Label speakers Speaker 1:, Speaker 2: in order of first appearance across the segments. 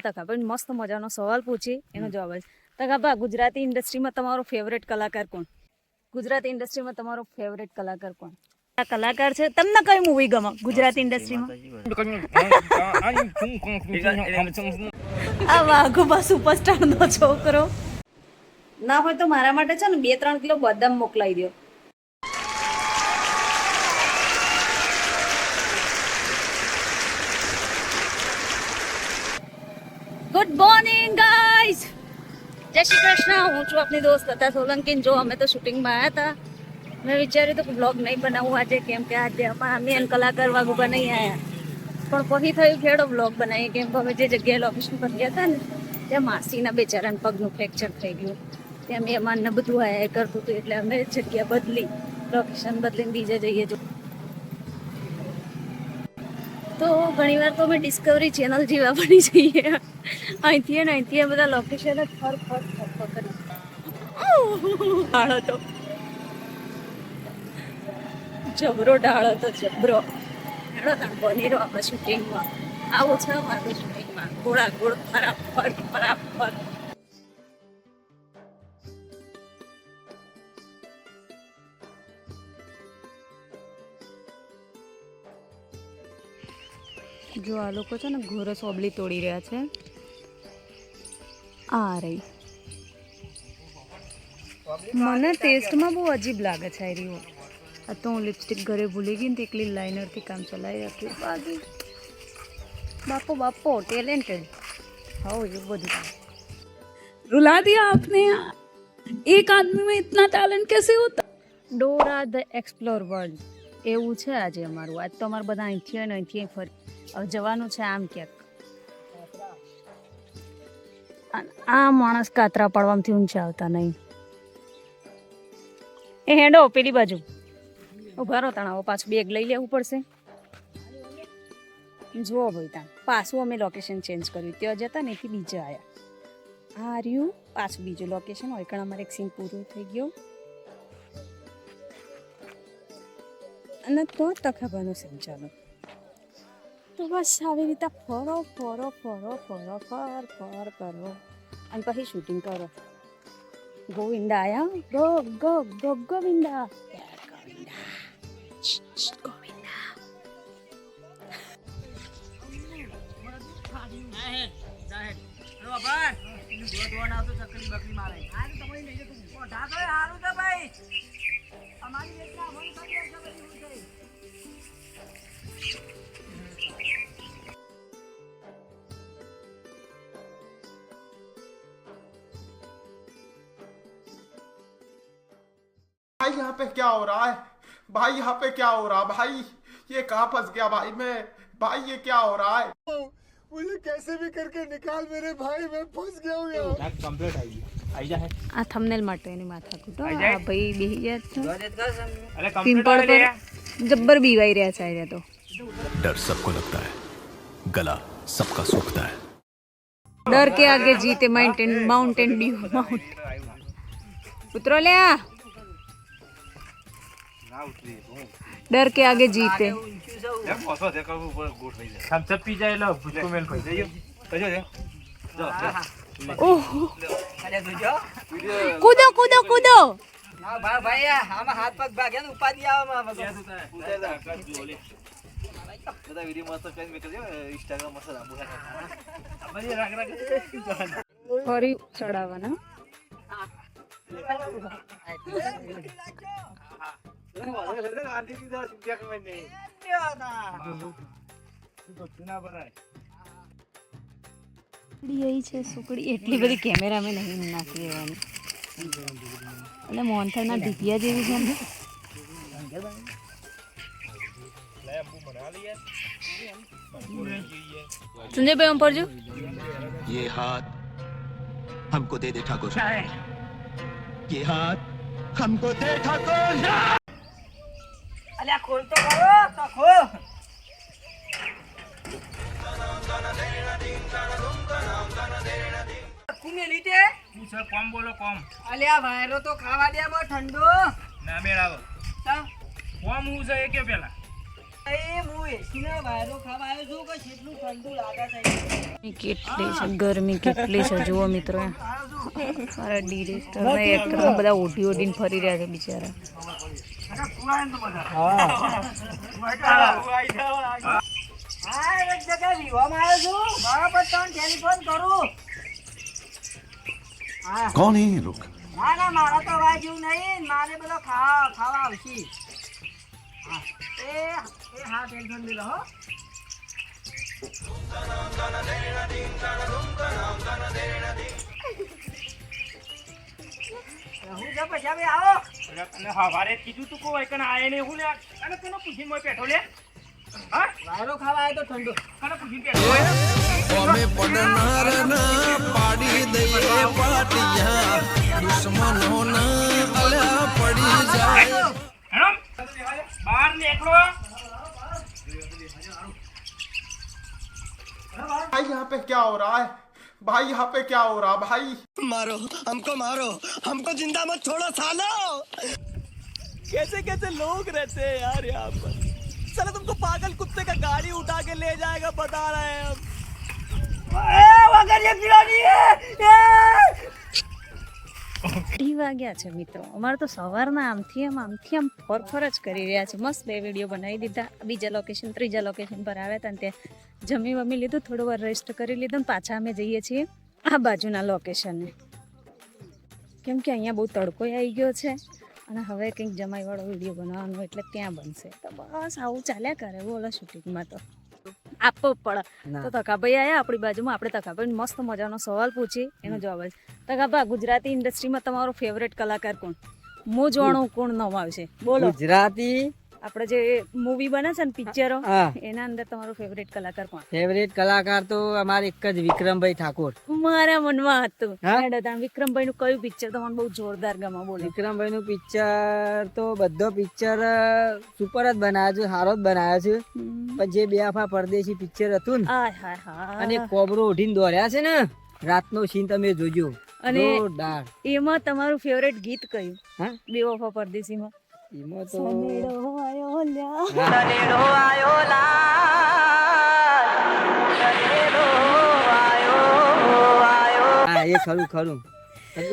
Speaker 1: તકાભાઈ મસ્ત મજાનો સવાલ પૂછી એનો જવાબ છે. તકાભા, ગુજરાતી ઇન્ડસ્ટ્રીમાં તમારો ફેવરેટ કલાકાર કોણ? ગુજરાતી ઇન્ડસ્ટ્રીમાં તમારો ફેવરેટ કલાકાર કોણ? આ કલાકાર છે, તમને કઈ મૂવી ગમે ગુજરાતી ઇન્ડસ્ટ્રીમાં? આ વાઘોબા સુપરસ્ટાર નો છોકરો. ના હોય તો મારા માટે છે ને 2-3 કિલો બદામ મોકલાઈ દો. ગુડ મોર્નિંગ ગાઈઝ, જય શ્રી કૃષ્ણ. હું છું આપની દોસ્ત લતા સોલંકી. જો અમે તો શૂટિંગમાં આવ્યા હતા. મેં વિચાર્યું તો બ્લોગ નહીં બનાવું આજે, કેમ કે આજે મેન કલાકાર વાઘુબા નહીં આવ્યા. પણ પછી થયું ખેડો બ્લોગ બનાવીએ, કેમ કે અમે જે જગ્યાએ લોકેશન પર ગયા હતા ને ત્યાં માસીના બેચારાના પગનું ફ્રેક્ચર થઈ ગયું. ત્યાં મહેમાનને બધું આયા કરતું હતું, એટલે અમે જગ્યા બદલી, લોકેશન બદલીને બીજે જઈએ. તો ઘણી વાર તો અમે ડિસ્કવરી ચેનલ જેવા બની જઈએ. અહીંથી બધા લોકેશન જ ફર કરી ઢાળ હતો, જબરો ઢાળ હતો, જબરો. હેડો તાણ બની રહ્યો આપણે શૂટિંગમાં. આવું છે અમારું શૂટિંગમાં, ગોળા ગોળ ફરાફર. જો આ લોકો છે ને ઘોર સોબલી તોડી રહ્યા છે. આ રહી, મને ટેસ્ટમાં બહુ અજીબ લાગે છે. આ રહ્યું. આ તો હું લિપસ્ટિક ઘરે ભૂલી ગઈ ને એકલી લાઇનરથી કામ ચલાવી રાખ્યું. બાકી બાપો ટેલેન્ટેડ. હા, એ બધું
Speaker 2: रुला दिया आपने यार, एक आदमी में इतना टैलेंट कैसे होता?
Speaker 1: ડોરા ધ એક્સપ્લોર વર્લ્ડ એવું છે આજે અમારું. આજ તો અમારે બધા અહીંથી ને અહીંથી ફરી હવે જવાનું છે આમ ક્યાંક. આ માણસ કાતરા પડવામાંથી ઊંચા આવતા નહીં. એ હેડો પેલી બાજુ ઉભા રહો. તાણ આવો પાછું બેગ લઈ લેવું પડશે. જુઓ ભાઈ, તાણ પાછું અમે લોકેશન ચેન્જ કર્યું. ત્યાં જતા ને એથી બીજા આવ્યા. આ રહ્યું પાછું બીજું લોકેશન હોય, કારણ અમારે એક સીન પૂરું થઈ ગયું અને તો તખાબાનું સીન ચાલો. તો બસ આવી રીતે ફરો કરો અને પછી શૂટિંગ કરો. ગોવિંદા આયા, ગોવિંદા.
Speaker 3: भाई यहाँ पे क्या हो रहा है? भाई यहाँ पे क्या हो रहा है? भाई ये कहाँ फंस गया भाई मैं? भाई ये क्या हो रहा है?
Speaker 4: मुझे कैसे भी करके निकाल मेरे भाई, मैं फंस गया हूँ यार.
Speaker 3: कंप्लीट आई जा है.
Speaker 1: આ થંબનેલ માટે એની માથા કૂટો. આ ભાઈ બેહી ગયા છે
Speaker 3: अरे
Speaker 1: પિંપળ પર, જબ્બર બીવાઈ રહ્યા છે. આ તો
Speaker 5: डर सबको लगता है, गला सबका सूखता है.
Speaker 1: डर के आगे जीते माउंटेन ड्यू. उतरो ले. डर के आगे जीते.
Speaker 6: हम सब पी जाए लो उसको मेल कर
Speaker 1: ओह, कूदो कूदो कूदो.
Speaker 7: ભાઈ આમાં હાથ પગ ભાગે ને ઉપાધિ આવે બધા વિડિયો મસ્ત કરી મેકજો ઇન્સ્ટાગ્રામ મસ્ત લાંબુ
Speaker 1: ફરી ચડાવવાના. છે સુકડી એટલી બધી કેમેરામાં નહીં નાખી દેવાની. એટલે મોહનથાળના ઢીપિયા જેવી છે ને. સંજય ભાઈ આમ પડજો.
Speaker 5: ये हाथ हमको दे दे ठाकुर, ये हाथ हमको दे ठाकुर.
Speaker 7: અલ્યા ખોલ તો કરો તો ખોલ. કુમે લીતે
Speaker 6: તું સર કોમ બોલો કોમ
Speaker 7: અલ્યા વાયરો તો ખાવા દે બો ઠંડો
Speaker 6: ના મેળાવો
Speaker 7: તા
Speaker 6: કોમ હું છે એ કે પેલા
Speaker 7: હું એસીનો વાયરો ખાવા આવ્યો છું કે કેટલું ઠંડુ લાગે છે.
Speaker 1: કેટલી છે ગરમી, કેટલી છે જુઓ મિત્રો. મારા ડિરેક્ટર ને એક્ટર બધા ઓઢી ઓઢીને ફરી રહ્યા છે બિચારા.
Speaker 7: હા એક જગ્યાએ વિવામાં આવ્યો છું. બરાબર તમને ટેલિફોન કરું. હા
Speaker 5: कौन है ये लोग?
Speaker 7: ના ના મારા તો અવાજ એવું નહીં. મારે બધો ખાવા આવશે. હા હા ટેન્શન નહીં લો હો. હું જો પછી હવે આવો.
Speaker 6: અને હવારે કીધું તું કોઈ કને આયે ને હું લે અને તને પૂછીને મોય બેઠો લે. હા
Speaker 7: વાયરો ખાવા આવ્યો તો ઠંડુ.
Speaker 6: કને પૂછીને બેઠો. હેડો બહાર નીકળો.
Speaker 3: भाई यहाँ पे क्या हो रहा है भाई यहाँ पे क्या हो रहा है भाई
Speaker 4: मारो हमको जिंदा मत छोड़ो सालो। कैसे कैसे लोग रहते हैं यार यहाँ पर। चलो तुमको पागल कुत्ते का गाड़ी उठा के ले जाएगा बता रहे हैं हम।
Speaker 1: અઢી વાગ્યા છે મિત્રો. અમારે તો સવારના આમથી આમ ફરફર જ કરી રહ્યા છે. મસ્ત 2 વિડીયો બનાવી દીધા. બીજા લોકેશન, ત્રીજા લોકેશન પર આવ્યા હતા ને ત્યાં જમી વમી લીધું, થોડું વાર રેસ્ટ કરી લીધું ને પાછા અમે જઈએ છીએ આ બાજુના લોકેશને. કેમ કે અહીંયા બહુ તડકો આવી ગયો છે અને હવે કંઈક જમાઈવાળો વિડીયો બનાવવાનો એટલે ત્યાં બનશે. તો બસ આવું ચાલ્યા કરે બોલો શૂટિંગમાં. તો આપવો પડે. તો તકાભાઈ આયા આપણી બાજુમાં. આપણે તકાભાઈ મસ્ત મજાનો સવાલ પૂછીએ, એનો જવાબ છે. તકાભા, ગુજરાતી ઇન્ડસ્ટ્રીમાં તમારો ફેવરેટ કલાકાર કોણ? હું જાણું કોણ નામ આવશે બોલો.
Speaker 7: ગુજરાતી
Speaker 1: આપણે જે મૂવી બને છે ને પિક્ચરો,
Speaker 7: હા.
Speaker 1: એના અંદર તમારો ફેવરેટ કલાકાર કોણ?
Speaker 7: ફેવરેટ કલાકાર તો અમારે એક જ વિક્રમભાઈ ઠાકોર.
Speaker 1: મારા મનમાં હતું.
Speaker 7: હા?
Speaker 1: હેડો તાણ વિક્રમભાઈ નું કયું પિક્ચર તમને બહુ જોરદાર ગમે બોલો.
Speaker 7: વિક્રમભાઈ નું પિક્ચર તો બધો પિક્ચર સુપર જ બનાવ્યો છે, સારો જ બનાવ્યો છે. પણ જે બે આફા પરદેશી પિક્ચર હતું ને
Speaker 1: આય હાય હાય.
Speaker 7: અને કોબરો ઉઠીને દોડ્યા છે ને, રાતનો સીન તમે જોજો.
Speaker 1: અને
Speaker 7: જોરદાર.
Speaker 1: એમાં તમારું ફેવરેટ ગીત કયું?
Speaker 7: હા
Speaker 1: બેવફા પરદેશીમાં
Speaker 7: એમાં તો
Speaker 1: સનેડો આયો લ્યા.
Speaker 7: હા એ ખરું ખરું.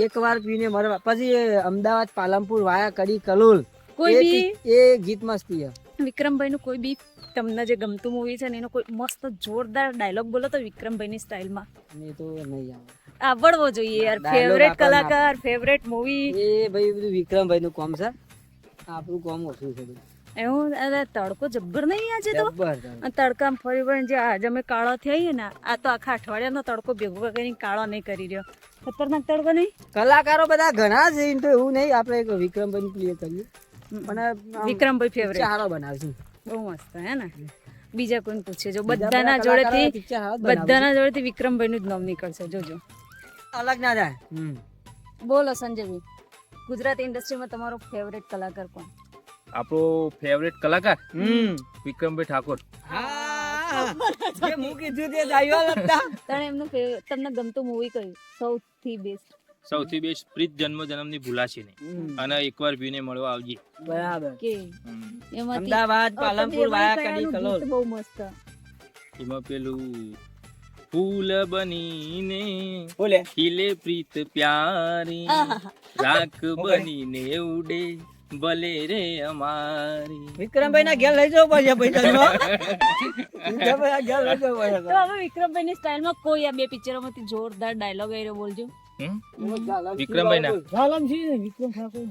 Speaker 7: એક વાર પીને મરવા પછી એ અમદાવાદ પાલનપુર વાયા કડી કલોલ
Speaker 1: કોઈ
Speaker 7: એ
Speaker 1: બી
Speaker 7: એ ગીત મસ્તી છે.
Speaker 1: વિક્રમભાઈ નું કોઈ બી તમને જે ગમતું મૂવી છે ને એનો કોઈ મસ્ત જોરદાર ડાયલોગ બોલો તો વિક્રમભાઈ ની સ્ટાઇલમાં.
Speaker 7: એ તો નહીં આવે.
Speaker 1: આવડવો જોઈએ યાર.
Speaker 7: Dialogue
Speaker 1: ફેવરેટ
Speaker 7: આપણને
Speaker 1: કલાકાર, ફેવરેટ મૂવી.
Speaker 7: એ ભાઈ બધું વિક્રમભાઈ નું કામ છે, આપણું કામ ઓછું છે બધું.
Speaker 1: એવું અરે તડકો જબ્બર નહીં આજે તો.
Speaker 7: જબરદસ્ત.
Speaker 1: અને તડકામાં ફરી વળીને જે આજે અમે કાળો થઈએ ને, આ તો આખા અઠવાડિયાનો તડકો ભેગો કરીને કાળો નહીં કરી રહ્યો. ખતરનાક તડકો નહીં.
Speaker 7: કલાકારો બધા ઘણા છે એમ તો એવું નહીં. આપણે એક વિક્રમભાઈ નું પ્લે કરીએ પણ આમ
Speaker 1: વિક્રમભાઈ ફેવરેટ
Speaker 7: સારો બનાવશે.
Speaker 1: બહુ મસ્ત હે ને. બીજા કોઈને પૂછે જો
Speaker 7: બીજા
Speaker 1: બધાના
Speaker 7: બધા
Speaker 1: જોડેથી
Speaker 7: કલાકારો picture સારા જ બનાવે છે.
Speaker 1: બધાના જોડેથી વિક્રમભાઈ નું જ નામ નીકળશે જોજો.
Speaker 7: અલગ ના જાય.
Speaker 1: બોલો સંજયભાઈ, ગુજરાતી ઇન્ડસ્ટ્રીમાં તમારો ફેવરેટ કલાકાર કોણ?
Speaker 6: આપણો ફેવરેટ કલાકાર વિક્રમભાઈ ઠાકોર.
Speaker 7: હા જે હું કીધું તે આવ્યો લગતા.
Speaker 1: તને એમનું તમને ગમતું મૂવી કયું સૌથી બેસ્ટ?
Speaker 6: સૌથી બેસ્ટ પ્રીત જન્મ જન્મની ભૂલાશે નહીં અને એકવાર પીને મળવા આવજે.
Speaker 7: બરાબર.
Speaker 1: કે એમાંથી
Speaker 7: અમદાવાદ પાલનપુર વાયા કડી
Speaker 1: કલાનું
Speaker 7: કલોલ.
Speaker 1: ગીત બહુ મસ્ત.
Speaker 6: એમાં પેલું ફૂલ બનીને
Speaker 7: બોલે
Speaker 6: ખીલે પ્રીત પ્યારી રાખ બનીને ઉડે ભલે રે અમારી.
Speaker 7: વિક્રમભાઈ ના ઘેર લઈ જવો પડશે પૈસા. વિક્રમભાઈ ના ઘેર લઈ જવો પડશે.
Speaker 1: તો હવે વિક્રમભાઈ ની સ્ટાઇલ માં કોઈ આ બે પિક્ચરો માંથી જોરદાર ડાયલોગ આવ્યો બોલજો.
Speaker 6: વિક્રમભાઈ ના
Speaker 7: વિક્રમ ઠાકોર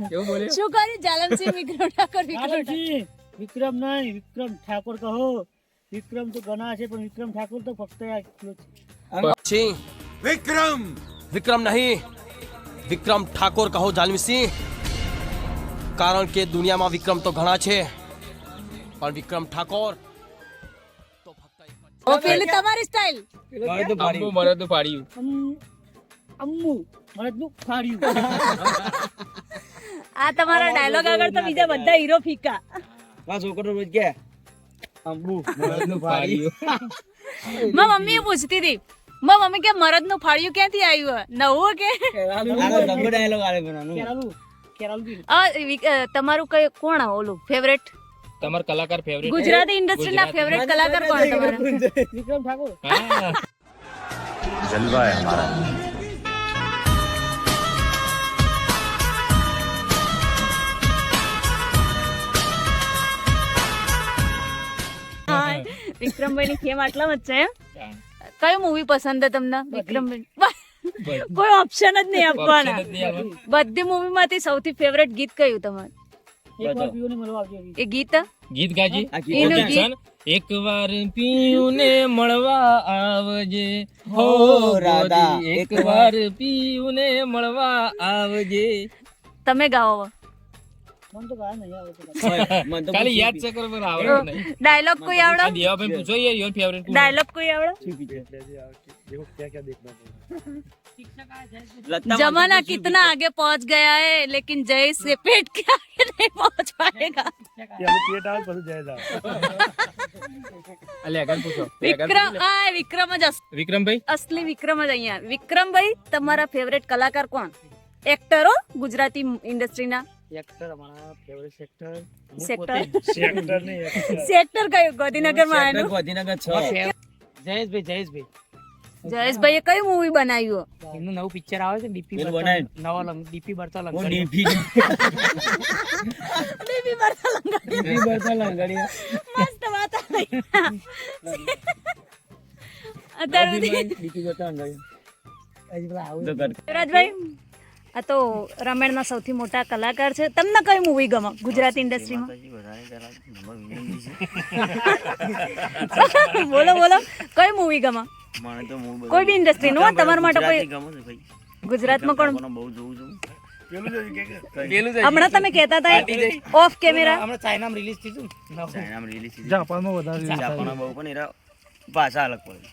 Speaker 6: કેવું બોલે?
Speaker 1: શું કર્યું જાલમસિંહ વિક્રમ ઠાકોર?
Speaker 8: વિક્રમ નહીં, વિક્રમ ઠાકોર કહો. વિક્રમ તો ઘણા છે પણ વિક્રમ ઠાકોર તો ફક્ત એકલો છે.
Speaker 4: विक्रम विक्रम नहीं विक्रम ठाकुर कहो जालमी सिंह कारण के दुनिया में विक्रम तो घना छे पर विक्रम ठाकुर तो फक्त एक
Speaker 1: ઓ પેલી તમારી સ્ટાઇલ.
Speaker 6: અંબુ મરદ પાડ્યું.
Speaker 8: અમ્મુ મને દુઃખ ફાડ્યું.
Speaker 1: આ તમારા ડાયલોગ આગળ તો બીજા બધા હીરો ફીકા.
Speaker 7: આ છોકરો રોજ કે અંબુ
Speaker 6: મરદનું પાડ્યું.
Speaker 1: મારી મમ્મી પૂછતી હતી, મારી મમ્મી કે મરદ નું ફાળ્યું ક્યાંથી આવ્યું? નવું કે
Speaker 7: ડાયલોગ આલે બનાનો.
Speaker 8: કેરાલુ કેરાલુ બી
Speaker 1: તમારું કઈ કોણ ઓલું ફેવરેટ
Speaker 9: તમારો કલાકાર ફેવરેટ
Speaker 1: ગુજરાતી ઇન્ડસ્ટ્રીના ફેવરેટ કલાકાર કોણ તમારા?
Speaker 8: વિક્રમ ઠાકોર.
Speaker 9: હા
Speaker 5: जलवा है हमारा
Speaker 1: હા, વિક્રમભાઈ ની ખેમ આટલામાં જ છે એમ? કયું મૂવી પસંદ છે તમને વિક્રમભાઈ? કોઈ ઓપ્શન જ નહીં આપવાના. બધી મૂવી માંથી સૌથી ફેવરેટ ગીત કયું તમારું?
Speaker 8: એકવાર પીઓને મળવા આવજો.
Speaker 1: એ ગીત
Speaker 9: ગીત ગાજી
Speaker 1: એનું ગીત
Speaker 9: એક વાર પીયુને મળવા આવજે હો રાધા એક વાર પીયુને મળવા આવજે.
Speaker 1: તમે ગાઓ.
Speaker 8: મને તો ગાય નહીં આવડતું.
Speaker 9: ખાલી યાદ છે કરો પર આવડે નહીં.
Speaker 1: ડાયલોગ કોઈ આવડે?
Speaker 9: દેવાભાઈ પૂછો યાર યોર ફેવરેટ
Speaker 1: ડાયલોગ કોઈ આવડે? जमाना कितना आगे पहुंच गया है लेकिन जय से पेट के आगे नहीं पहुंच पाएगा.
Speaker 9: અલે આગળ પૂછો
Speaker 1: વિક્રમ જ
Speaker 9: વિક્રમભાઈ
Speaker 1: અસલી વિક્રમ જ અહીંયા. વિક્રમભાઈ તમારા ફેવરેટ કલાકાર કોણ? એક્ટરો ગુજરાતી ઇન્ડસ્ટ્રીના
Speaker 8: એક્ટર અમારા ફેવરેટ સેક્ટર
Speaker 1: સેક્ટર કયું ગાંધીનગર માં આવેલું?
Speaker 7: ગાંધીનગર
Speaker 8: જયેશભાઈ
Speaker 1: જયેશભાઈ કયું મૂવી બનાવ્યું?
Speaker 8: એમનું નવું પિક્ચર આવે છે ડીપી ડીપી બરતા લંગડી.
Speaker 1: મસ્ત વાત આવી. અત્યાર સુધી યુવરાજભાઈ આ તો રમેણના સૌથી મોટા કલાકાર છે. તમને કઈ મૂવી ગમે ગુજરાતી ઇન્ડસ્ટ્રીમાં? બોલો બોલો કઈ મૂવી ગમે? કોઈ બી ઇન્ડસ્ટ્રી નો તમારા માટે કોઈ ગુજરાતમાં કોણ? હમણાં તમે કહેતા હતા ઓફ કેમેરા
Speaker 8: હમણાં ચાઇનામાં રિલીઝ થયું
Speaker 7: જાપાનમાં વધારે ભાષા અલગ પડે.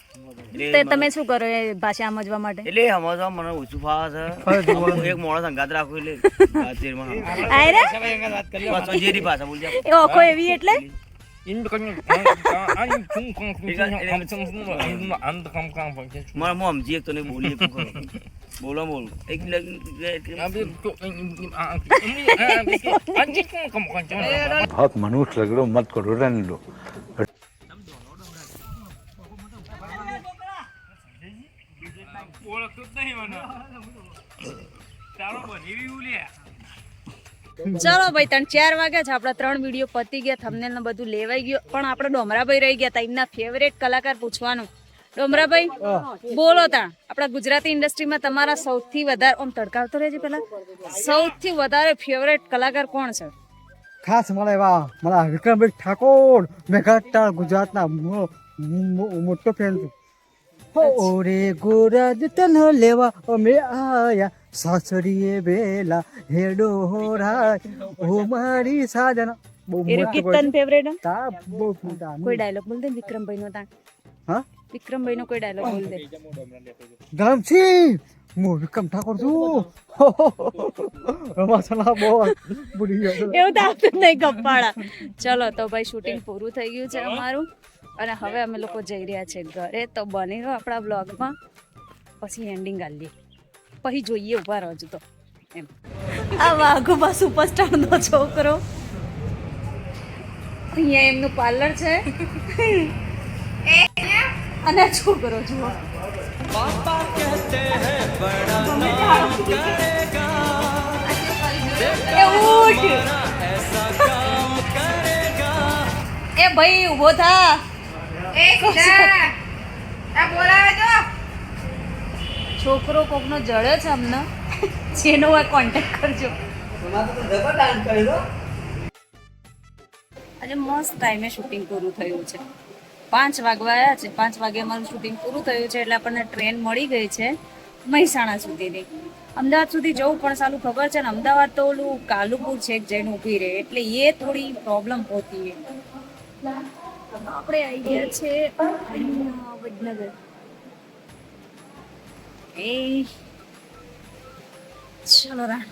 Speaker 1: તમે શું કરો એ ભાષા સમજવા માટે?
Speaker 7: એટલે સમજવા મને ઓછું ફાવે છે. એક મોણસ અંગાત રાખું એટલે જેરી ભાષા બોલ જાય.
Speaker 1: એ ઓખો એવી એટલે
Speaker 7: મારા મોમજી એક તો નહીં બોલી બોલો બોલ
Speaker 5: बहुत मनुष्य लग रहे हो मत करो रहने दो
Speaker 1: ચલો ભાઈ 3-4 વાગ્યા છે. આપડા 3 વિડીયો પતી ગયા. થંબનેલ ને બધું લેવાઈ ગયું. પણ આપણે ડોમરાભાઈ રહી ગયા હતા. એમના ફેવરેટ કલાકાર પૂછવાનું. ડોમરાભાઈ બોલો તા આપણા ગુજરાતી ઇન્ડસ્ટ્રીમાં તમારા સૌથી વધારે આમ તડકાવતો રહેજે પેલા સૌથી વધારે ફેવરેટ કલાકાર કોણ છે?
Speaker 7: ખાસ મને વિક્રમભાઈ ઠાકોર મેઘાસ્ટાર ગુજરાતના મોટો ફેન છું. ઓરે ગોરાજ તન લેવા અમે આયા સાસરીએ બેલા હેડો હોરાય ઓ મારી સાજના.
Speaker 1: એનું ગીત તન ફેવરેટ
Speaker 7: તા બહુ
Speaker 1: કોઈ ડાયલોગ બોલ દે વિક્રમભાઈ નો તા.
Speaker 7: હા
Speaker 1: વિક્રમભાઈ નો કોઈ ડાયલોગ બોલ દે.
Speaker 7: ગરમથી હું વિક્રમ ઠાકોર છું. રમાસલા બોલ બુડી
Speaker 1: એવું તો આપતું નહીં કપાળા. ચલો તો ભાઈ શૂટિંગ પૂરું થઈ ગયું છે અમારું અને હવે અમે લોકો જઈ રહ્યા છે ઘરે. તો બની રહો આપણા બ્લોગમાં. પછી એન્ડિંગ આલીએ પછી જોઈએ. ઉભા રહેજો તો એમ. આ વાઘુબા સુપરસ્ટાર નો છોકરો. અહીંયા એમનું પાર્લર છે અને છોકરો જુઓ. એ ભાઈ ઉભો થા. છોકરો કોકનો જડ્યો છે અમને. જેનો આ કોન્ટેક્ટ કરજો. આજે મસ્ત ટાઈમે શૂટિંગ પૂરું થયું છે. 5 વાગવા આવ્યા છે. 5 વાગે અમારું શૂટિંગ પૂરું થયું છે એટલે આપણને ટ્રેન મળી ગઈ છે મહેસાણા સુધીની. અમદાવાદ સુધી જવું પણ સારું ખબર છે ને અમદાવાદ તો ઓલું કાલુપુર છે જઈને ઊભી રહે એટલે એ થોડી પ્રોબ્લેમ હોતી है. આપણે આવી ગયા છે વડનગર. એ ચલો રા.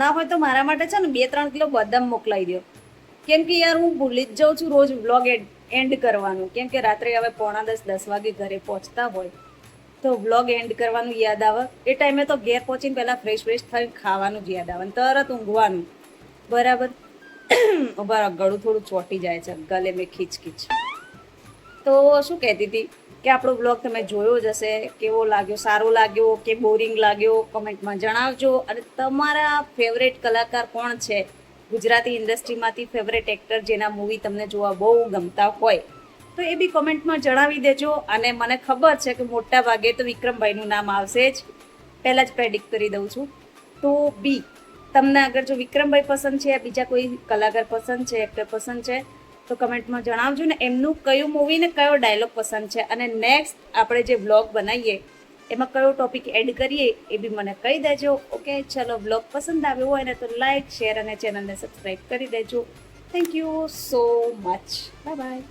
Speaker 1: ના હોય તો મારા માટે છે ને 2-3 કિલો બદામ મોકલાવી દો. કેમ કે યાર હું ભૂલી જ જાઉં છું રોજ વ્લોગ એન્ડ કરવાનું. કેમ કે રાત્રે હવે 9:45-10 વાગે ઘરે પહોંચતા હોય તો વ્લોગ એન્ડ કરવાનું યાદ આવે. એ ટાઈમે તો ઘેર પહોંચીને પહેલાં ફ્રેશ થઈને ખાવાનું જ યાદ આવે ને તરત ઊંઘવાનું. બરાબર. ઉભા ગળું થોડું ચોંટી જાય છે, ગલે મેં ખીચ. તો શું કહેતી હતી કે આપણો બ્લોગ તમે જોયો જ હશે, કેવો લાગ્યો, સારો લાગ્યો કે બોરિંગ લાગ્યો કમેન્ટમાં જણાવજો. અને તમારા ફેવરેટ કલાકાર કોણ છે ગુજરાતી ઇન્ડસ્ટ્રીમાંથી, ફેવરેટ એક્ટર જેના મૂવી તમને જોવા બહુ ગમતા હોય તો એ બી કોમેન્ટમાં જણાવી દેજો. અને મને ખબર છે કે મોટા ભાગે તો વિક્રમભાઈનું નામ આવશે જ, પહેલાં જ પ્રેડિક્ટ કરી દઉં છું. તો બી તમને અગર જો વિક્રમભાઈ પસંદ છે, બીજા કોઈ કલાકાર પસંદ છે, એક્ટર પસંદ છે તો કમેન્ટમાં જણાવજો ને એમનું કયું મૂવી ને કયો ડાયલોગ પસંદ છે. અને નેક્સ્ટ આપણે જે વ્લોગ બનાવીએ એમાં કયો ટોપિક એડ કરીએ એ બી મને કહી દેજો. ઓકે, ચલો વ્લોગ પસંદ આવ્યો હોય ને તો લાઈક, શેર અને ચેનલને સબસ્ક્રાઈબ કરી દેજો. Thank you so much. By.